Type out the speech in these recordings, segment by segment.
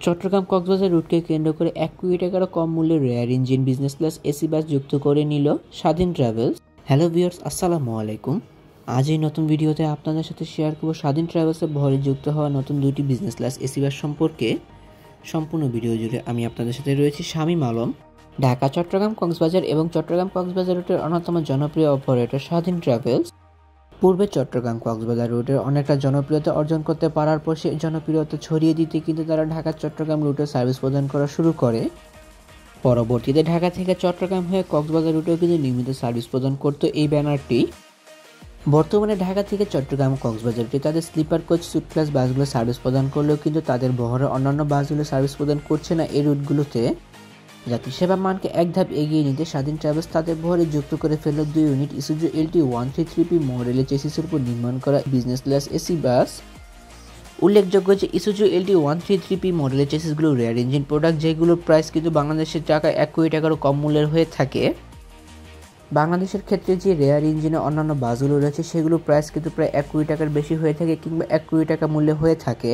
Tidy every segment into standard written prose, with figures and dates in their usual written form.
চট্টগ্রাম কক্সবাজার রুটকে কেন্দ্র করে 1 কোটি টাকারও কম মূল্যের rare engine business class AC bus যুক্ত করে নিল স্বাধীন ট্রাভেলস। হ্যালো ভিউয়ার্স, আসসালামু আলাইকুম। আজ এই নতুন ভিডিওতে আপনাদের সাথে শেয়ার করব স্বাধীন ট্রাভেলসের বহরে যুক্ত হওয়া নতুন দুইটি বিজনেস ক্লাস এসি বাস সম্পর্কে। সম্পূর্ণ ভিডিও জুড়ে আমি আপনাদের সাথে রয়েছি শামীম আলম। ঢাকা চট্টগ্রাম কক্সবাজার এবং চট্টগ্রাম কক্সবাজার রুটের অন্যতম জনপ্রিয় অপারেটর স্বাধীন ট্রাভেলস পূর্বে চট্টগ্রাম কক্সবাজার রুটের অনেকটা জনপ্রিয়তা অর্জন করতে পারার পর সেই জনপ্রিয়তা ছড়িয়ে দিতে কিন্তু তারা ঢাকা চট্টগ্রাম রুটে সার্ভিস প্রদান করা শুরু করে। পরবর্তীতে ঢাকা থেকে চট্টগ্রাম হয়ে কক্সবাজার রুটেও কিন্তু নিয়মিত সার্ভিস প্রদান করত এই ব্যানারটি। বর্তমানে ঢাকা থেকে চট্টগ্রাম কক্সবাজার রুটে তাদের স্লিপার কোচ সুট ক্লাস বাসগুলো সার্ভিস প্রদান করলেও কিন্তু তাদের বহরের অন্যান্য বাসগুলো সার্ভিস প্রদান করছে না এই রুটগুলোতে। যাত্রী সেবা মানকে এক ধাপ এগিয়ে নিতে স্বাধীন ট্রাভেলস তাদের বহরে যুক্ত করে ফেলল 2 ইউনিট ইসুজু এলটি 133P মডেলের চেসিসের উপর নির্মাণ করা বিজনেস ক্লাস এসি বাস। উল্লেখযোগ্য যে ইসুজু এলটি 133P মডেলের চেসিসগুলো রেয়ার ইঞ্জিন প্রোডাক্ট, যেগুলোর প্রাইস কিন্তু বাংলাদেশের টাকায় 1 কোটি টাকারও কম মূল্যের হয়ে থাকে। বাংলাদেশের ক্ষেত্রে যে রেয়ার ইঞ্জিনের অন্যান্য বাসগুলো রয়েছে সেগুলোর প্রাইস কিন্তু প্রায় 1 কোটি টাকার বেশি হয়ে থাকে কিংবা 1 কোটি টাকা মূল্যে হয়ে থাকে।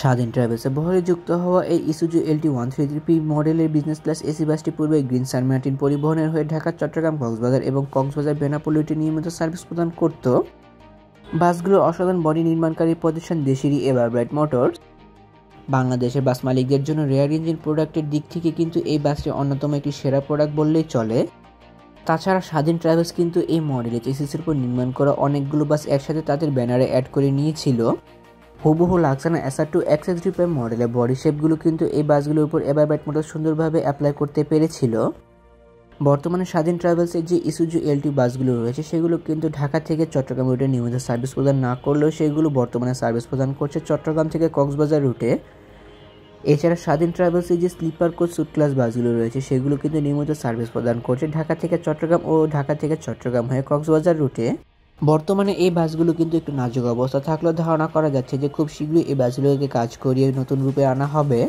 স্বাধীন ট্রাভেলসের বহরে যুক্ত হওয়া এই ইসুজু এলটি 133P মডেলের বিজনেস ক্লাস এসি বাসটি পূর্বে গ্রিন সান মার্টিন পরিবহনের হয়ে ঢাকা চট্টগ্রাম কক্সবাজার এবং কক্সবাজার বেনাপোল রুটে নিয়মিত সার্ভিস প্রদান করত। বাসগুলোর অসাধারণ বডি নির্মাণকারী প্রতিষ্ঠান দেশেরই এভারব্রাইট মোটরস। বাংলাদেশের বাস মালিকদের জন্য রেয়ার ইঞ্জিন প্রোডাক্টের দিক থেকে কিন্তু এই বাসটি অন্যতম একটি সেরা প্রোডাক্ট বললেই চলে। তাছাড়া স্বাধীন ট্রাভেলস কিন্তু এই মডেলের চেসিসের উপর নির্মাণ করা অনেকগুলো বাস একসাথে তাদের ব্যানারে অ্যাড করে নিয়েছিল। হুবহু লাক্সানা SR2 XS3 মডেলের বডি শেপগুলো কিন্তু এই বাসগুলোর উপর এভারব্রাইট মোটর সুন্দরভাবে অ্যাপ্লাই করতে পেরেছিল। বর্তমানে স্বাধীন ট্রাভেলসের যে ইসুজু এলটি বাসগুলো রয়েছে সেগুলো কিন্তু ঢাকা থেকে চট্টগ্রাম রুটে নিয়মিত সার্ভিস প্রদান না করলেও সেগুলো বর্তমানে সার্ভিস প্রদান করছে চট্টগ্রাম থেকে কক্সবাজার রুটে। এছাড়া স্বাধীন ট্রাভেলসের যে স্লিপার কোচ সুট ক্লাস বাসগুলো রয়েছে সেগুলো কিন্তু নিয়মিত সার্ভিস প্রদান করছে ঢাকা থেকে চট্টগ্রাম ও ঢাকা থেকে চট্টগ্রাম হয়ে কক্সবাজার রুটে। বর্তমানে এই বাসগুলো কিন্তু একটু নাজুক অবস্থা থাকলেও ধারণা করা যাচ্ছে যে খুব শীঘ্রই এই বাসগুলোকে কাজ করিয়ে নতুন রূপে আনা হবে।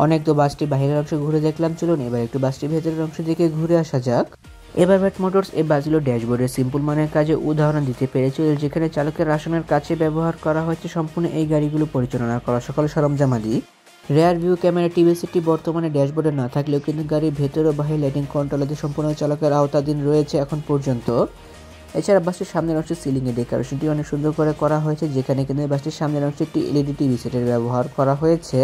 অনেক তো বাসটি বাইরের অংশ ঘুরে দেখলাম, চলুন এবার একটু বাসটি ভেতরের অংশ দিকে ঘুরে আসা যাক। এভারব্রাইট মোটরস এই বাসগুলো ড্যাশবোর্ডের সিম্পল মানের কাজে উদাহরণ দিতে পেরেছিল, যেখানে চালকের আসনের কাছে ব্যবহার করা হয়েছে সম্পূর্ণ এই গাড়িগুলো পরিচালনা করা সকল সরঞ্জামাদি। রেয়ার ভিউ ক্যামেরা টিভি সিটটি বর্তমানে ড্যাশবোর্ডে না থাকলেও কিন্তু গাড়ির ভেতর ও বাহির লাইটিং কন্ট্রোলাতে সম্পূর্ণ চালকের আওতাধীন রয়েছে এখন পর্যন্ত। এছাড়া বাসটির সামনের অংশের সিলিংয়ের ডেকোরেশনটি অনেক সুন্দর করে করা হয়েছে, যেখানে কিন্তু বাসটির সামনের অংশে একটি এলইডি টিভি সেটের ব্যবহার করা হয়েছে।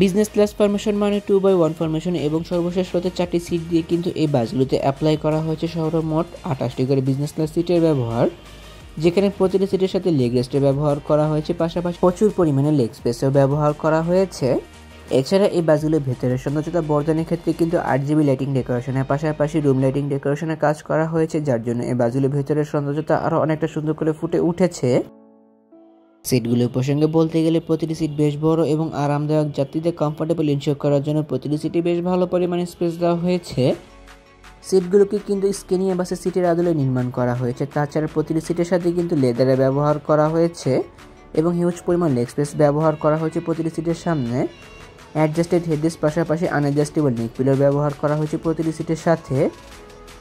বিজনেস ক্লাস ফরমেশন মানে 2x1 ফরমেশন এবং সর্বশেষ রয়েছে 4টি সিট দিয়ে কিন্তু এই বাসগুলোতে অ্যাপ্লাই করা হয়েছে সর্বমোট 28টি করে বিজনেস ক্লাস সিটের ব্যবহার, যেখানে প্রতিটি সিটের সাথে লেগ রেস্টের ব্যবহার করা হয়েছে, পাশাপাশি প্রচুর পরিমাণে লেগ স্পেসের ব্যবহার করা হয়েছে। এছাড়া এই বাসগুলোর ভেতরের সৌন্দর্যতা বর্ধনের ক্ষেত্রে কিন্তু 8GB লাইটিং ডেকোরেশনের পাশাপাশি রুম লাইটিং ডেকোরেশনের কাজ করা হয়েছে, যার জন্য এই বাসগুলোর ভেতরের সৌন্দর্যতা আরও অনেকটা সুন্দর করে ফুটে উঠেছে। সিটগুলোর প্রসঙ্গে বলতে গেলে প্রতিটি সিট বেশ বড় এবং আরামদায়ক। যাত্রীদের কমফোর্টেবল ইনশিওর করার জন্য প্রতিটি সিটে বেশ ভালো পরিমাণে স্পেস দেওয়া হয়েছে। সিটগুলোকে কিন্তু স্কেনিয়া বাসের সিটের আদলে নির্মাণ করা হয়েছে। তাছাড়া প্রতিটি সিটের সাথে কিন্তু লেদারের ব্যবহার করা হয়েছে এবং হিউজ পরিমাণ লেগ স্পেস ব্যবহার করা হয়েছে প্রতিটি সিটের সামনে। অ্যাডজাস্টেড হেডরেস্ট পাশাপাশি আনঅ্যাডজাস্টেবল নেক পিলোর ব্যবহার করা হয়েছে প্রতিটি সিটের সাথে।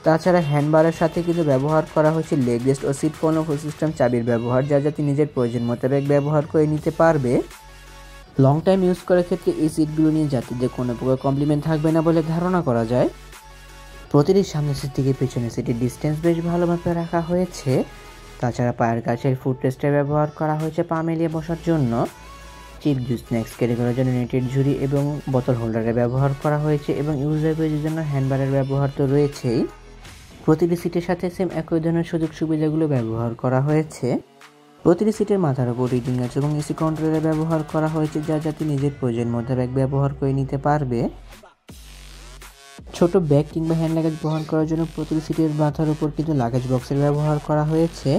তাছাড়া হ্যান্ডবারের সাথে কিন্তু ব্যবহার করা হয়েছে লেগ রেস্ট ও সিট ফোন ফুল সিস্টেম চাবির ব্যবহার, যা যাতে নিজের প্রয়োজন মোতাবেক ব্যবহার করে নিতে পারবে। লং টাইম ইউজ করার ক্ষেত্রে এই সিটগুলো নিয়ে যাত্রীদের কোনো প্রকার কমপ্লিমেন্ট থাকবে না বলে ধারণা করা যায়। প্রতিটি সামনের সিট থেকে পেছনের সিটের ডিস্টেন্স বেশ ভালোভাবে রাখা হয়েছে। তাছাড়া পায়ের কাছের ফুট রেস্টের ব্যবহার করা হয়েছে পা মেলিয়ে বসার জন্য। চিপস স্ন্যাক্স ক্যারি করার জন্য নেটের ঝুড়ি এবং বোতল হোল্ডারের ব্যবহার করা হয়েছে এবং ইউজার বেজের জন্য হ্যান্ডবারের ব্যবহার তো রয়েছেই। প্রতিটি সিটের সাথে সেম একই ধরনের সুযোগ সুবিধাগুলো ব্যবহার করা হয়েছে। প্রতিটি সিটের মাথার উপর রিডিং আছে এবং এসি কন্ট্রোলের ব্যবহার করা হয়েছে, যা যাতে নিজের প্রয়োজন মোতাবেক ব্যবহার করে নিতে পারবে। ছোট ব্যাগ কিংবা হ্যান্ড লাগেজ বহন করার জন্য প্রতিটি সিটের মাথার উপর কিন্তু লাগেজ বক্সের ব্যবহার করা হয়েছে।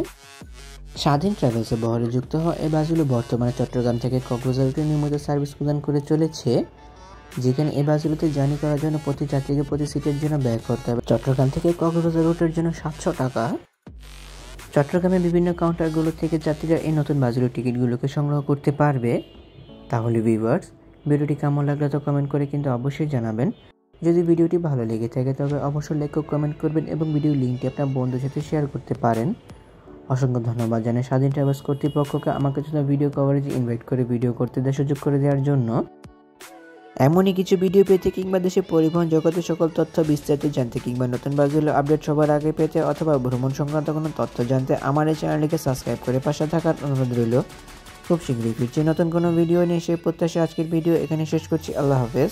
স্বাধীন ট্রাভেলসের বহরে যুক্ত হওয়া এই বাসগুলো বর্তমানে চট্টগ্রাম থেকে কক্সবাজার রুটে নিয়মিত সার্ভিস প্রদান করে চলেছে, যেখানে এই বাসগুলোতে জার্নি করার জন্য প্রতি যাত্রীকে প্রতি সিটের জন্য ব্যয় করতে হবে চট্টগ্রাম থেকে কক্সবাজার রুটের জন্য 700 টাকা। চট্টগ্রামের বিভিন্ন কাউন্টারগুলো থেকে যাত্রীরা এই নতুন বাসগুলোর টিকিটগুলোকে সংগ্রহ করতে পারবে। তাহলে ভিউয়ার্স, ভিডিওটি কেমন লাগলো তো কমেন্ট করে কিন্তু অবশ্যই জানাবেন। যদি ভিডিওটি ভালো লেগে থাকে তবে অবশ্যই লাইক ও কমেন্ট করবেন এবং ভিডিওর লিঙ্কটি আপনার বন্ধুদের সাথে শেয়ার করতে পারেন। অসংখ্য ধন্যবাদ জানাই স্বাধীন ট্রাভেলস কর্তৃপক্ষকে আমাকে ভিডিও কভারেজে ইনভাইট করে ভিডিও করতে সুযোগ করে দেওয়ার জন্য। এমনই কিছু ভিডিও পেতে কিংবা দেশে পরিবহন জগতের সকল তথ্য বিস্তারিত জানতে কিংবা নতুন বাসগুলো আপডেট সবার আগে পেতে অথবা ভ্রমণ সংক্রান্ত কোনো তথ্য জানতে আমার এই চ্যানেলটিকে সাবস্ক্রাইব করে পাশে থাকার অনুরোধ রইল। খুব শীঘ্রই ফিরছি নতুন কোনো ভিডিও নিয়ে, সেই প্রত্যাশা আজকের ভিডিও এখানে শেষ করছি। আল্লাহ হাফেজ।